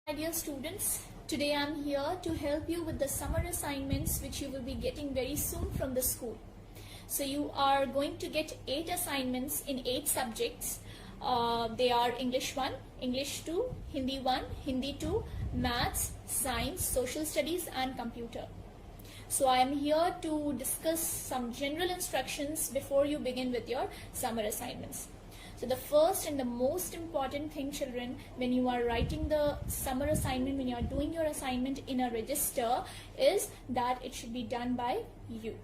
My dear students, today I am here to help you with the summer assignments which you will be getting very soon from the school. So you are going to get 8 assignments in 8 subjects. They are English 1, English 2, Hindi 1, Hindi 2, Maths, Science, Social Studies and Computer. So I am here to discuss some general instructions before you begin with your summer assignments. So the first and the most important thing, children, when you are writing the summer assignment, when you are doing your assignment in a register, is that it should be done by you.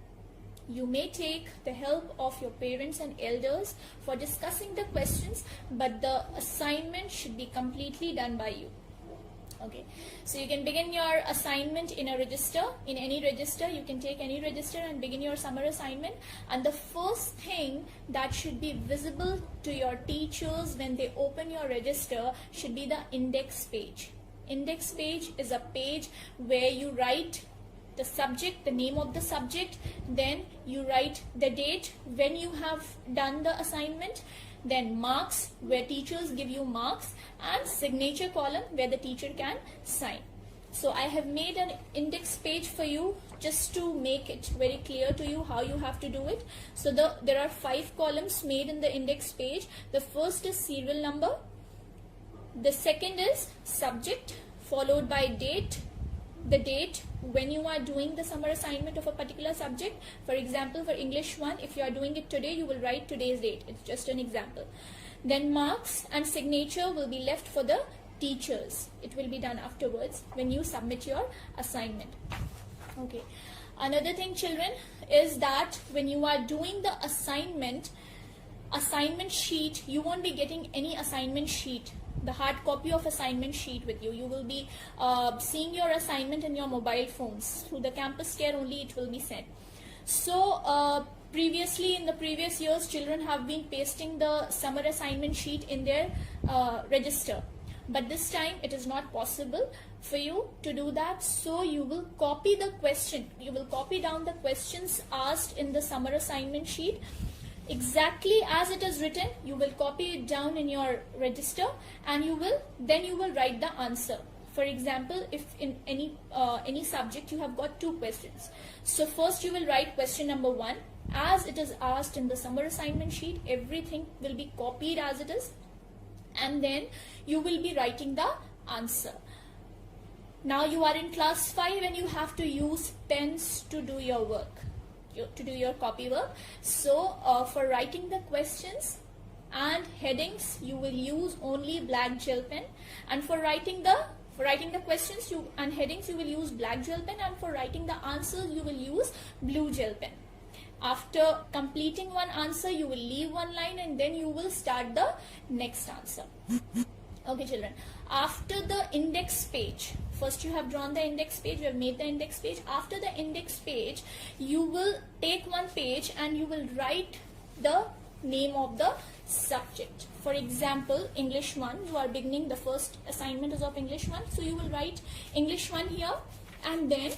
You may take the help of your parents and elders for discussing the questions, but the assignment should be completely done by you. Okay, so you can begin your assignment in a register, in any register. You can take any register and begin your summer assignment. And the first thing that should be visible to your teachers when they open your register should be the index page. Index page is a page where you write the subject, the name of the subject, then you write the date when you have done the assignment, then marks where teachers give you marks, and signature column where the teacher can sign. So I have made an index page for you just to make it very clear to you how you have to do it. So there are 5 columns made in the index page. The first is serial number, the second is subject, followed by date, the date when you are doing the summer assignment of a particular subject. For example, for English 1, if you are doing it today, you will write today's date. It's just an example. Then marks and signature will be left for the teachers. It will be done afterwards when you submit your assignment. Okay. Another thing, children, is that when you are doing the assignment sheet, you won't be getting any assignment sheet, the hard copy of assignment sheet with you. You will be seeing your assignment in your mobile phones. Through the campus care only it will be sent. So previously, in the previous years, children have been pasting the summer assignment sheet in their register. But this time it is not possible for you to do that. So you will copy the question. You will copy down the questions asked in the summer assignment sheet. Exactly as it is written, you will copy it down in your register, and you will write the answer. For example, if in any subject you have got 2 questions, so first you will write question number 1 as it is asked in the summer assignment sheet. Everything will be copied as it is, and then you will be writing the answer. Now you are in class 5 and you have to use pens to do your work, to do your copy work. So for writing the questions and headings, you will use only black gel pen, and for writing the questions and headings, you will use black gel pen, and for writing the answers, you will use blue gel pen. After completing one answer, you will leave one line and then you will start the next answer. Okay, children. After the index page, first you have drawn the index page, you have made the index page. After the index page, you will take one page and you will write the name of the subject. For example, English 1, you are beginning, the first assignment is of English 1. So you will write English 1 here, and then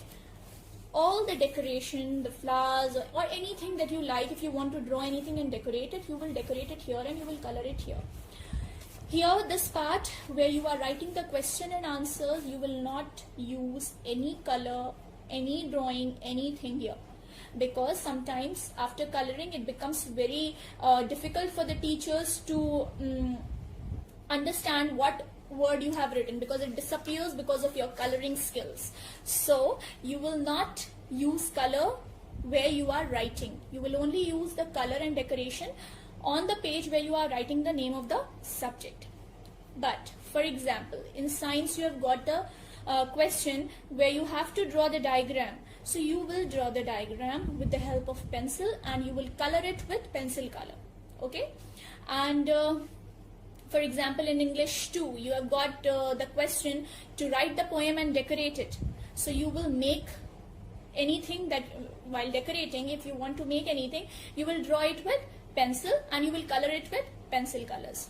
all the decoration, the flowers or anything that you like. If you want to draw anything and decorate it, you will decorate it here and you will color it here. Here, this part where you are writing the question and answers, you will not use any color, any drawing, anything here, because sometimes after coloring it becomes very difficult for the teachers to understand what word you have written, because it disappears because of your coloring skills. So you will not use color where you are writing. You will only use the color and decoration on the page where you are writing the name of the subject. But for example, in science you have got a question where you have to draw the diagram. So you will draw the diagram with the help of pencil and you will color it with pencil color. Okay, and for example, in English 2, you have got the question to write the poem and decorate it. So you will make anything that while decorating, if you want to make anything, you will draw it with pencil and you will color it with pencil colors.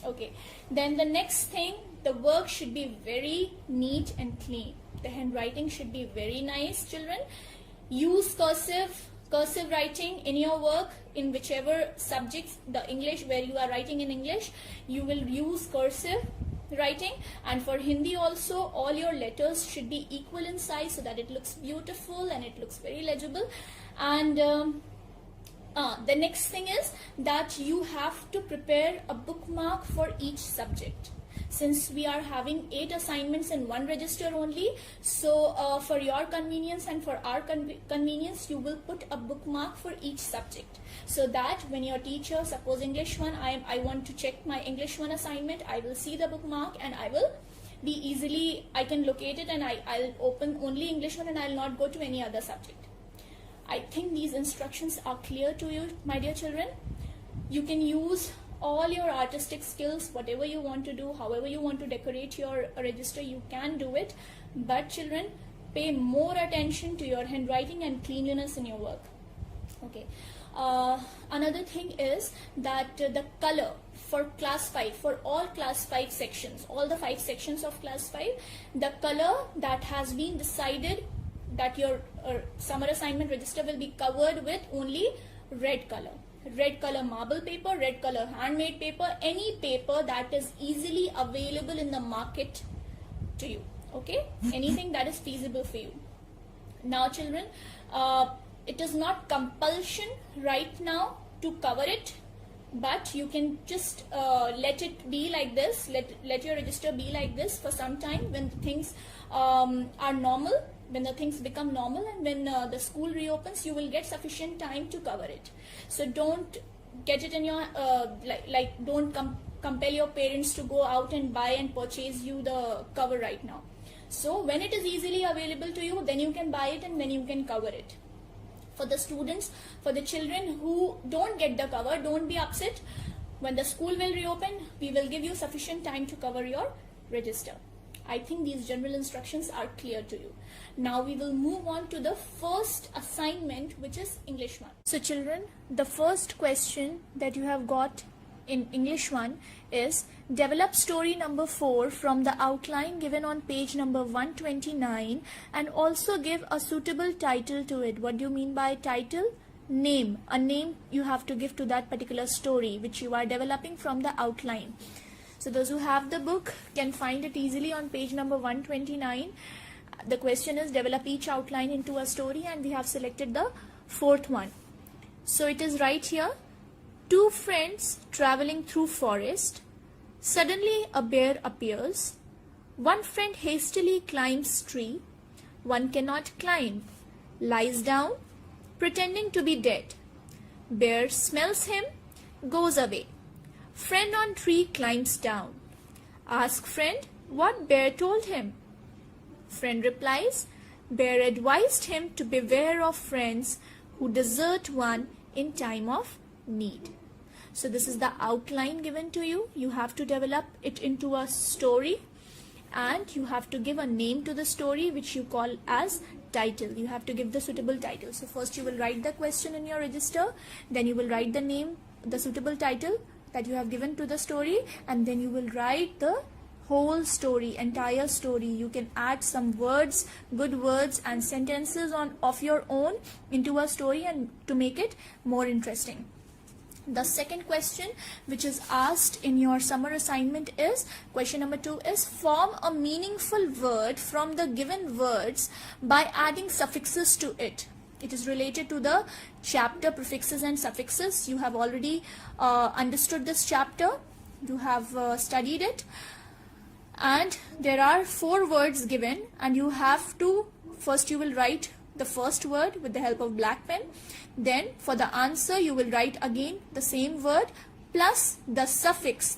Okay, then the next thing, the work should be very neat and clean. The handwriting should be very nice, children. Use cursive writing in your work. In whichever subjects, the English where you are writing in English, you will use cursive. writing, and for Hindi also all your letters should be equal in size so that it looks beautiful and it looks very legible. And the next thing is that you have to prepare a bookmark for each subject. Since we are having 8 assignments in one register only, so for your convenience and for our convenience, you will put a bookmark for each subject, so that when your teacher, suppose English 1, I want to check my English 1 assignment, I will see the bookmark and I will be easily, I can locate it and I'll open only English 1 and I'll not go to any other subject. I think these instructions are clear to you, my dear children. You can use all your artistic skills, whatever you want to do, however you want to decorate your register, you can do it. But children, pay more attention to your handwriting and cleanliness in your work. Okay. Another thing is that the color for class 5, for all class 5 sections, all the 5 sections of class 5, the color that has been decided that your summer assignment register will be covered with only red color. Red color marble paper, red color handmade paper, any paper that is easily available in the market to you. Okay, anything that is feasible for you. Now children, it is not compulsion right now to cover it, but you can just let it be like this, let your register be like this for some time. When things are normal, when the things become normal, and when the school reopens, you will get sufficient time to cover it. So don't get it in your don't compel your parents to go out and buy and purchase you the cover right now. So when it is easily available to you, then you can buy it and then you can cover it. For the students, for the children who don't get the cover, don't be upset. When the school will reopen, we will give you sufficient time to cover your register. I think these general instructions are clear to you. Now we will move on to the first assignment, which is English 1. So children, the first question that you have got in English 1 is develop story number 4 from the outline given on page number 129 and also give a suitable title to it. What do you mean by title? Name. A name you have to give to that particular story which you are developing from the outline. So those who have the book can find it easily on page number 129. The question is develop each outline into a story, and we have selected the 4th one. So it is right here. 2 friends traveling through forest. Suddenly a bear appears. One friend hastily climbs tree. One cannot climb. Lies down, pretending to be dead. Bear smells him, goes away. Friend on tree climbs down. Ask friend what bear told him. Friend replies, bear advised him to beware of friends who desert one in time of need. So this is the outline given to you. You have to develop it into a story, and you have to give a name to the story which you call as title. You have to give the suitable title. So first you will write the question in your register, then you will write the name, the suitable title that you have given to the story, and then you will write the whole story, entire story. You can add some words, good words and sentences of your own into a story and to make it more interesting. The second question which is asked in your summer assignment is, question number 2 is, form a meaningful word from the given words by adding suffixes to it. It is related to the chapter prefixes and suffixes. You have already understood this chapter. You have studied it. And there are 4 words given, and you have to, first you will write the first word with the help of black pen. Then for the answer you will write again the same word plus the suffix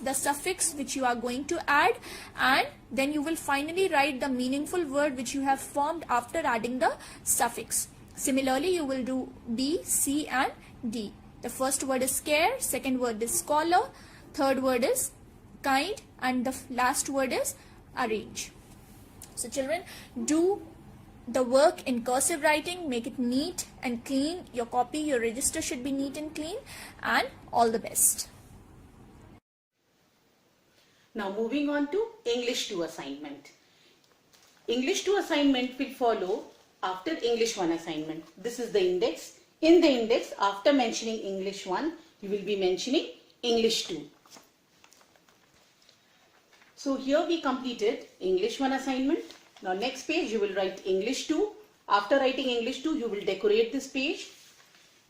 which you are going to add, and then you will finally write the meaningful word which you have formed after adding the suffix. Similarly, you will do B, C and D. The first word is scare, second word is scholar, third word is kind, and the last word is arrange. So children, do the work in cursive writing, make it neat and clean. Your copy, your register should be neat and clean, and all the best. Now moving on to English 2 assignment. English 2 assignment will follow after English 1 assignment. This is the index. In the index, after mentioning English 1, you will be mentioning English 2. So here we completed English 1 assignment. Now next page you will write English 2. After writing English 2, you will decorate this page.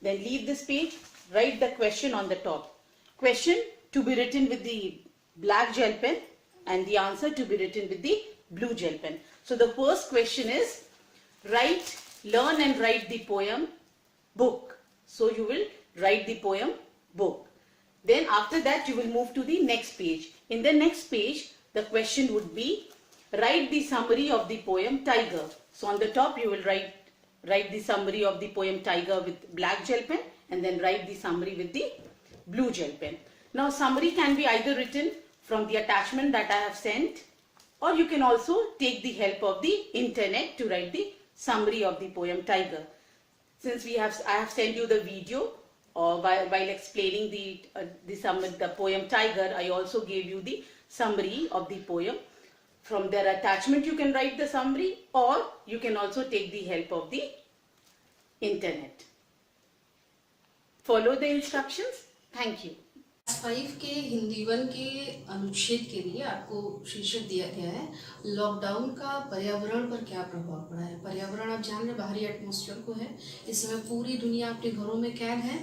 Then leave this page, write the question on the top. Question to be written with the black gel pen and the answer to be written with the blue gel pen. So the first question is learn and write the poem book. So you will write the poem book. Then after that you will move to the next page. In the next page the question would be write the summary of the poem Tiger. So on the top you will write the summary of the poem Tiger with black gel pen and then write the summary with the blue gel pen. Now summary can be either written from the attachment that I have sent, or you can also take the help of the internet to write the summary of the poem Tiger. Since I have sent you the video while explaining the poem Tiger, I also gave you the summary of the poem. From their attachment you can write the summary, or you can also take the help of the internet. Follow the instructions. Thank you. Class 5 के हिंदी 1 के अनुच्छेद के लिए आपको शीर्षक दिया गया है लॉकडाउन का पर्यावरण पर क्या प्रभाव पड़ा है। पर्यावरण आप जान रहे बाहरी एटमॉस्फेयर को है, इस समय पूरी दुनिया अपने घरों में कैद है,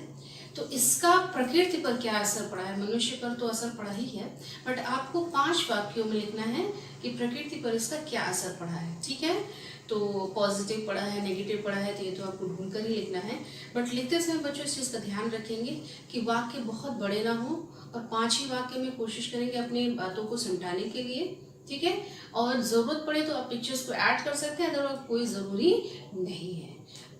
तो इसका प्रकृति पर क्या असर पड़ा है। मनुष्य पर तो असर पड़ा ही है, बट आपको 5 वाक्यों में लिखना है कि प्रकृति पर इसका क्या असर पड़ा है। ठीक है, तो पॉजिटिव पड़ा है, नेगेटिव पड़ा है, तो ये तो आपको ढूंढ कर ही लिखना है। बट लिखते समय बच्चों इस चीज़ का ध्यान रखेंगे कि वाक्य बहुत बड़े ना हो और 5 ही वाक्य में कोशिश करेंगे अपनी बातों को समझाने के लिए। ठीक है, और ज़रूरत पड़े तो आप पिक्चर्स को ऐड कर सकते हैं, अदरवाइज कोई ज़रूरी नहीं है।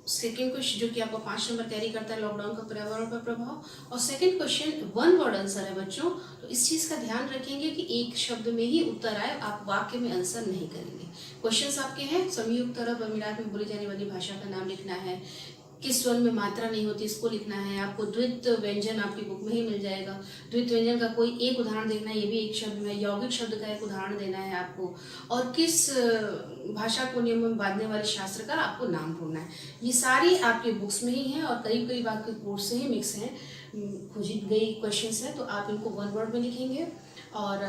सेकेंड क्वेश्चन जो कि आपको 5 नंबर कैरी करता है लॉकडाउन का पर्यावरण पर प्रभाव, और सेकेंड क्वेश्चन 1 वर्ड आंसर है बच्चों, तो इस चीज़ का ध्यान रखेंगे कि एक शब्द में ही उत्तर आए, आप वाक्य में आंसर नहीं करेंगे। क्वेश्चंस आपके हैं संयुक्त अरब अमीरात में बोली जाने वाली भाषा का नाम लिखना है, किस वन में मात्रा नहीं होती इसको लिखना है, आपको द्वित व्यंजन आपकी बुक में ही मिल जाएगा, द्वित व्यंजन का कोई एक उदाहरण देखना है, ये भी एक शब्द में, यौगिक शब्द का एक उदाहरण देना है आपको, और किस भाषा को नियम में बांधने वाले शास्त्र का आपको नाम ढूंढना है। ये सारी आपकी बुक्स में ही है और करीब करीब आपके कोर्स से ही मिक्स हैं, खोजी गई क्वेश्चंस हैं, तो आप इनको 1 वर्ड में लिखेंगे और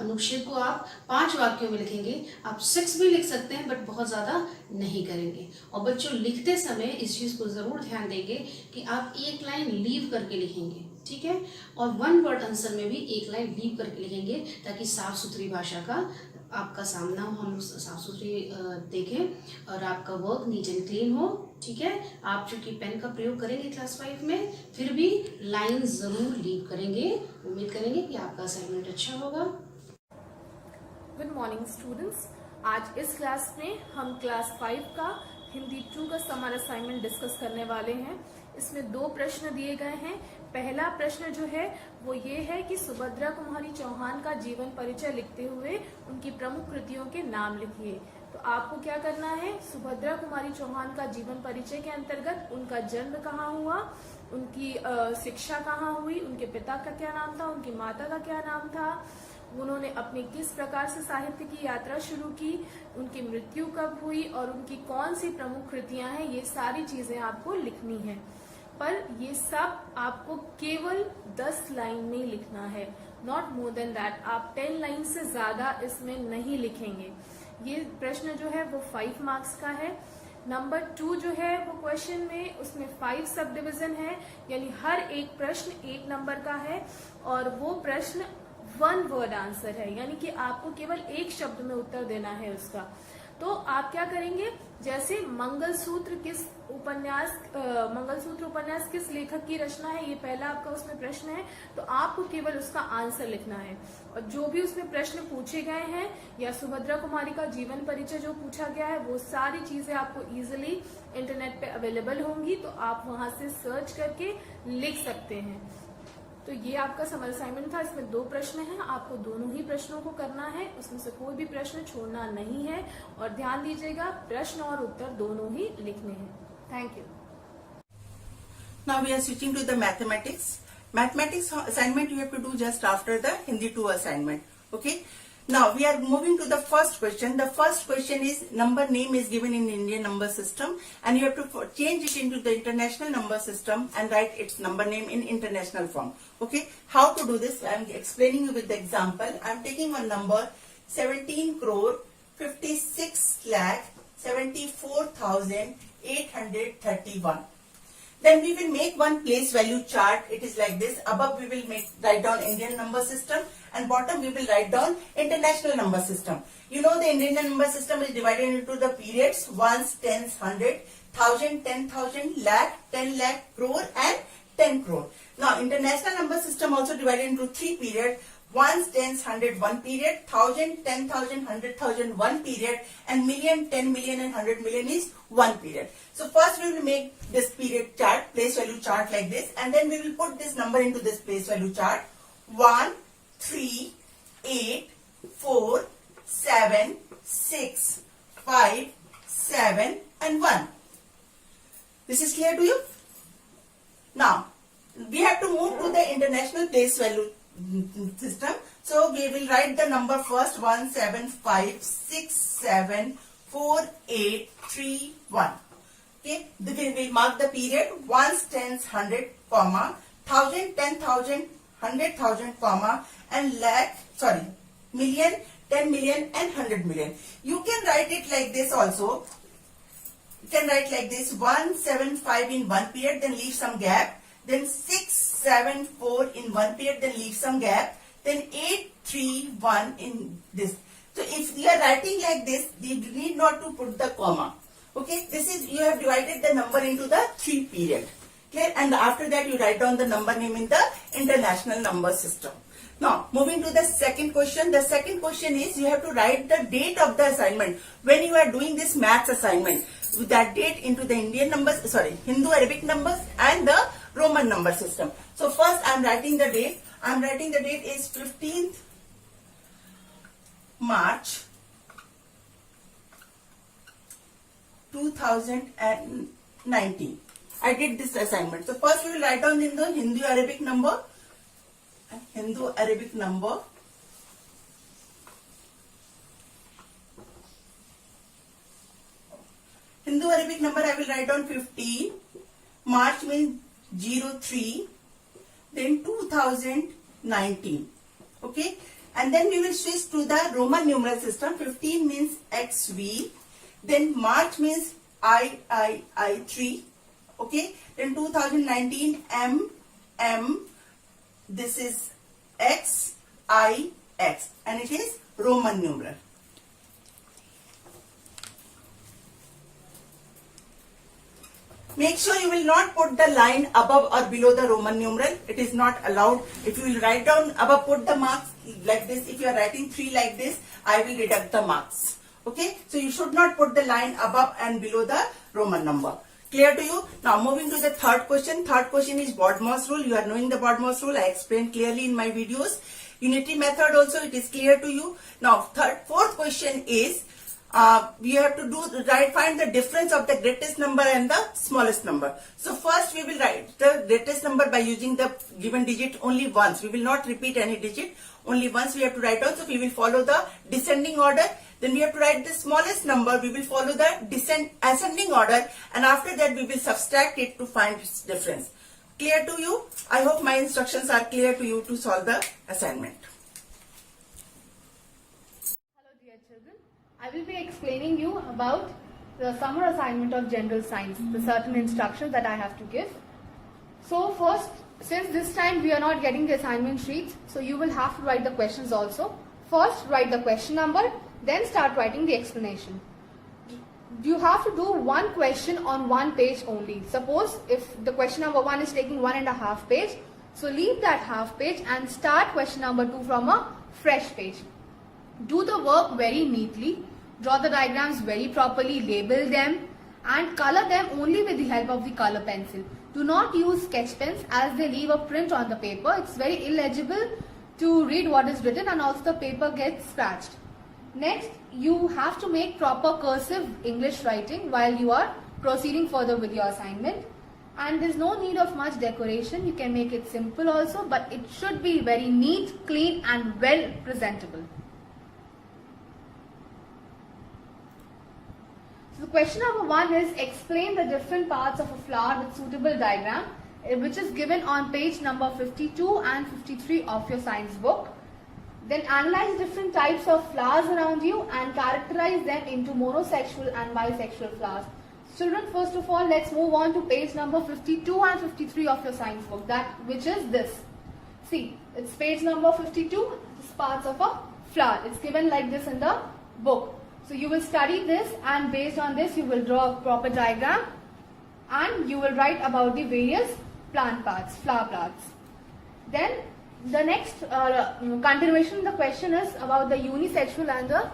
अनुच्छेद को आप 5 वाक्यों में लिखेंगे। आप 6 भी लिख सकते हैं बट बहुत ज़्यादा नहीं करेंगे। और बच्चों लिखते समय इस चीज़ को ज़रूर ध्यान देंगे कि आप एक लाइन लीव करके लिखेंगे। ठीक है, और 1 वर्ड आंसर में भी एक लाइन लीव करके लिखेंगे ताकि साफ सुथरी भाषा का आपका सामना हो, हम साफ सुथरी देखें और आपका वर्क नीट एंड क्लीन हो। ठीक है, आप चूंकि पेन का प्रयोग करेंगे क्लास 5 में, फिर भी लाइन ज़रूर लीव करेंगे। उम्मीद करेंगे कि आपका असाइनमेंट अच्छा होगा। गुड मॉर्निंग स्टूडेंट्स, आज इस क्लास में हम क्लास 5 का हिंदी 2 का समर असाइनमेंट डिस्कस करने वाले हैं। इसमें 2 प्रश्न दिए गए हैं। पहला प्रश्न जो है वो ये है कि सुभद्रा कुमारी चौहान का जीवन परिचय लिखते हुए उनकी प्रमुख कृतियों के नाम लिखिए। तो आपको क्या करना है, सुभद्रा कुमारी चौहान का जीवन परिचय के अंतर्गत उनका जन्म कहाँ हुआ, उनकी शिक्षा कहाँ हुई, उनके पिता का क्या नाम था, उनकी माता का क्या नाम था, उन्होंने अपनी किस प्रकार से साहित्य की यात्रा शुरू की, उनकी मृत्यु कब हुई और उनकी कौन सी प्रमुख कृतियां हैं, ये सारी चीजें आपको लिखनी है। पर ये सब आपको केवल 10 लाइन में लिखना है, नॉट मोर देन दैट। आप 10 लाइन से ज्यादा इसमें नहीं लिखेंगे। ये प्रश्न जो है वो 5 मार्क्स का है। नंबर 2 जो है वो क्वेश्चन में उसमें 5 सब डिविजन है, यानी हर एक प्रश्न 1 नंबर का है और वो प्रश्न 1 वर्ड आंसर है, यानी कि आपको केवल एक शब्द में उत्तर देना है उसका। तो आप क्या करेंगे, जैसे मंगलसूत्र उपन्यास किस लेखक की रचना है, ये पहला आपका उसमें प्रश्न है, तो आपको केवल उसका आंसर लिखना है। और जो भी उसमें प्रश्न पूछे गए हैं या सुभद्रा कुमारी का जीवन परिचय जो पूछा गया है, वो सारी चीजें आपको इजीली इंटरनेट पे अवेलेबल होंगी, तो आप वहां से सर्च करके लिख सकते हैं। तो ये आपका समर असाइनमेंट था। इसमें 2 प्रश्न हैं, आपको दोनों ही प्रश्नों को करना है, उसमें से कोई भी प्रश्न छोड़ना नहीं है। और ध्यान दीजिएगा, प्रश्न और उत्तर दोनों ही लिखने हैं। Thank you. Now we are switching to the mathematics. Mathematics assignment you have to do just after the Hindi 2 assignment. Okay. Now we are moving to the first question. The first question is number name is given in Indian number system and you have to change it into the international number system and write its number name in international form. Okay, how to do this? I am explaining you with the example. I am taking one number 17 crore 56 lakh 74,831. Then we will make one place value chart. It is like this. Above we will write down Indian number system and bottom we will write down international number system. You know the Indian number system is divided into the periods ones, tens, hundred, thousand, 10,000, lakh, 10 lakh, crore and 10 crore. Now international number system also divided into three periods. Ones, tens, hundred, one period, 1,000, 10,000, 100,000, one period, and million, 10 million and 100 million is one period. So first we will make this period chart, place value chart like this, and then we will put this number into this place value chart. 1, 3, 8, 4, 7, 6, 5, 7 and 1. This is clear to you? Now, we have to move to the international place value system. So we will write the number first 175674831. Okay, we will mark the period ones, tens, hundred, comma, 1,000, 10,000, 100,000, comma, and lakh, sorry, million, 10 million and 100 million. You can write it like this also. You can write like this 175 in one period, then leave some gap. Then 674 in one period, then leave some gap. Then 831 in this. So if you are writing like this, you need not to put the comma. Okay, this is, you have divided the number into the three period. Clear? And after that you write down the number name in the international number system. Now moving to the second question. The second question is you have to write the date of the assignment. When you are doing this maths assignment, with that date into the Indian numbers, sorry, Hindu Arabic numbers and the Roman number system. So first I am writing the date. I am writing the date is 15th March 2019. I did this assignment. So first we will write down in the Hindu Arabic number. Hindu Arabic number. Hindu Arabic number I will write down 15. March means 03. Then 2019. Okay. And then we will switch to the Roman numeral system. 15 means XV. Then March means III. Okay. Then 2019 MM. This is XIX. And it is Roman numeral. Make sure you will not put the line above or below the Roman numeral. It is not allowed. If you will write down above, put the marks like this. If you are writing 3 like this, I will deduct the marks. Okay. So you should not put the line above and below the Roman number. Clear to you? Now moving to the third question. Third question is Bodmer's rule. You are knowing the Bodmer's rule. I explained clearly in my videos. Unity method also, it is clear to you. Now fourth question is we have to find the difference of the greatest number and the smallest number. So first we will write the greatest number by using the given digit only once. We will not repeat any digit. Only once we have to write down. So we will follow the descending order. Then we have to write the smallest number. We will follow the ascending order. And after that we will subtract it to find its difference. Clear to you? I hope my instructions are clear to you to solve the assignment. Hello dear children, I will be explaining you about the summer assignment of general science, the certain instructions that I have to give. So first, since this time we are not getting the assignment sheets, so you will have to write the questions also. First write the question number, then start writing the explanation. You have to do one question on one page only. Suppose if the question number 1 is taking 1.5 page, so leave that half page and start question number 2 from a fresh page. Do the work very neatly, draw the diagrams very properly, label them and color them only with the help of the color pencil. Do not use sketch pens as they leave a print on the paper. It's very illegible to read what is written and also the paper gets scratched. Next, you have to make proper cursive English writing while you are proceeding further with your assignment. And there's no need of much decoration. You can make it simple also, but it should be very neat, clean and well presentable. question number 1 is explain the different parts of a flower with suitable diagram, which is given on page number 52 and 53 of your science book. Then analyze different types of flowers around you and characterize them into monosexual and bisexual flowers. Children, first of all, let's move on to page number 52 and 53 of your science book, which is this. See, it's page number 52, this parts of a flower. It's given like this in the book. So you will study this, and based on this you will draw a proper diagram and you will write about the various plant parts, flower parts. Then the next continuation of the question is about the unisexual and the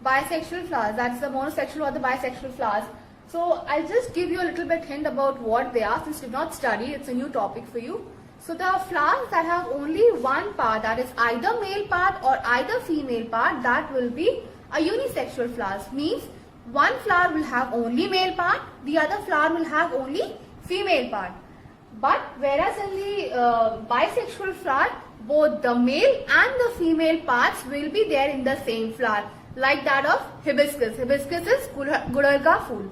bisexual flowers. That's the monosexual or the bisexual flowers. So I'll just give you a little bit hint about what they are, since you did not study, it's a new topic for you. So the flowers that have only one part, that is either male part or either female part, that will be a unisexual flowers. Means one flower will have only male part, the other flower will have only female part. But whereas in the bisexual flower, both the male and the female parts will be there in the same flower, like that of hibiscus. Hibiscus is gudal ka phool.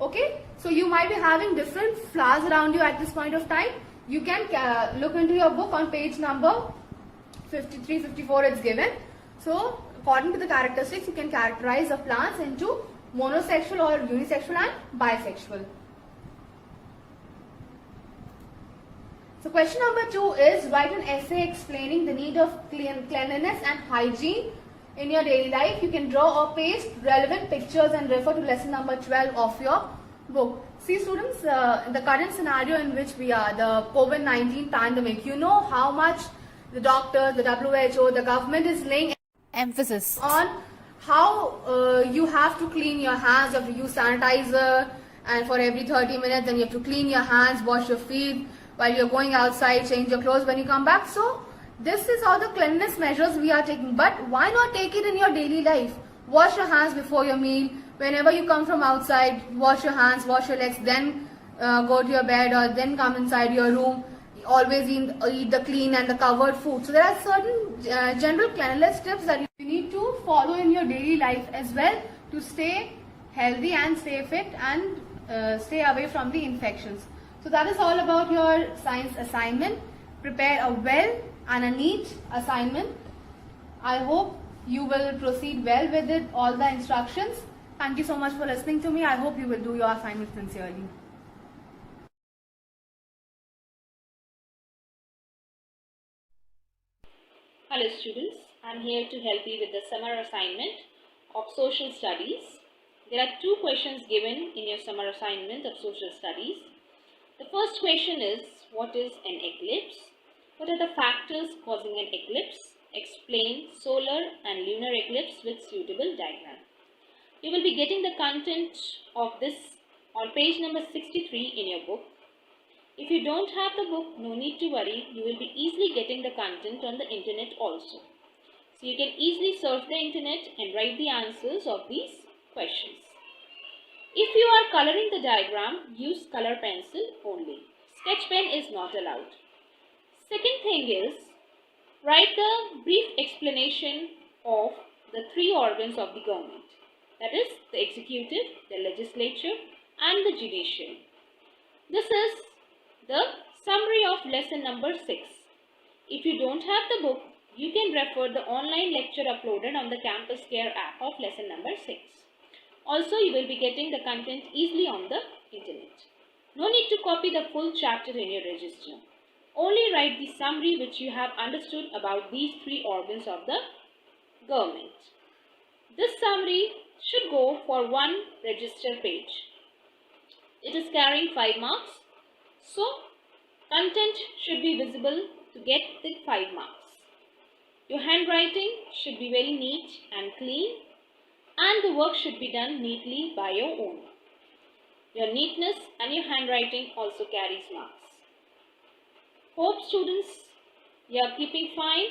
Okay, so you might be having different flowers around you at this point of time. You can look into your book on page number 53, 54 it's given. So according to the characteristics, you can characterize the plants into monosexual or unisexual and bisexual. So question number 2 is write an essay explaining the need of cleanliness and hygiene in your daily life. You can draw or paste relevant pictures and refer to lesson number 12 of your book. See students, the current scenario in which we are, the COVID-19 pandemic, you know how much the doctors, the WHO, the government is laying Emphasis on how you have to clean your hands, you have to use sanitizer, and for every 30 minutes then you have to clean your hands, wash your feet while you're going outside, change your clothes when you come back. So this is all the cleanliness measures we are taking, but why not take it in your daily life? Wash your hands before your meal. Whenever you come from outside, wash your hands, wash your legs, then go to your bed or then come inside your room. Always eat the clean and the covered food. So there are certain general cleanliness tips that you need to follow in your daily life as well to stay healthy and stay fit and stay away from the infections. So that is all about your science assignment. Prepare a well and a neat assignment. I hope you will proceed well with it, all the instructions. Thank you so much for listening to me. I hope you will do your assignment sincerely. Hello students, I am here to help you with the summer assignment of social studies. There are 2 questions given in your summer assignment of social studies. The first question is, what is an eclipse? What are the factors causing an eclipse? Explain solar and lunar eclipse with suitable diagram. You will be getting the content of this on page number 63 in your book. If you don't have the book, no need to worry, you will be easily getting the content on the internet also. So you can easily surf the internet and write the answers of these questions. If you are coloring the diagram, use color pencil only. Sketch pen is not allowed. Second thing is, write the brief explanation of the 3 organs of the government. That is, the executive, the legislature and the judiciary. This is the summary of lesson number 6. If you don't have the book, you can refer the online lecture uploaded on the Campus Care app of lesson number 6. Also, you will be getting the content easily on the internet. No need to copy the full chapter in your register. Only write the summary which you have understood about these 3 organs of the government. This summary should go for 1 register page. It is carrying 5 marks. So, content should be visible to get the 5 marks. Your handwriting should be very neat and clean, and the work should be done neatly by your own. Your neatness and your handwriting also carries marks. Hope students, you are keeping fine.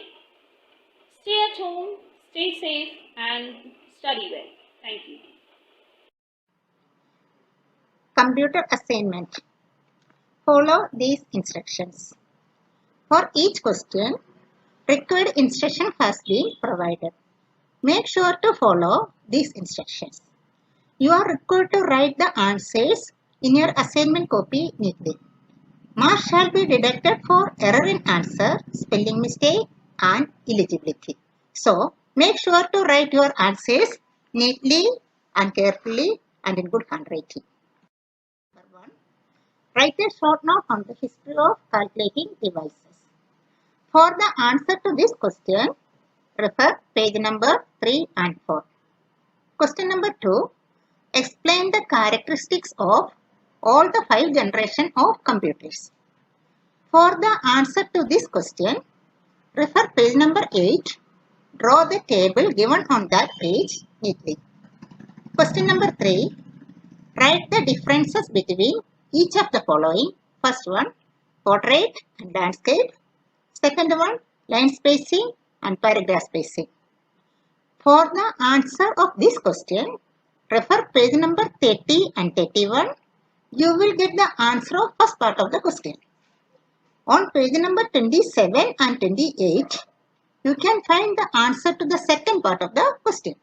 Stay at home, stay safe and study well. Thank you. Computer assignment. Follow these instructions. For each question, required instruction has been provided. Make sure to follow these instructions. you are required to write the answers in your assignment copy neatly. Marks shall be deducted for error in answer, spelling mistake and illegibility. So, make sure to write your answers neatly and carefully and in good handwriting. Number 1. Write a short note on the history of calculating devices. For the answer to this question, refer page number 3 and 4. Question number 2. Explain the characteristics of all the 5 generations of computers. For the answer to this question, refer page number 8. Draw the table given on that page neatly. Question number 3. Write the differences between each of the following. First one, portrait and landscape. Second one, line spacing and paragraph spacing. For the answer of this question, refer page number 30 and 31. You will get the answer of first part of the question. On page number 27 and 28, you can find the answer to the second part of the question.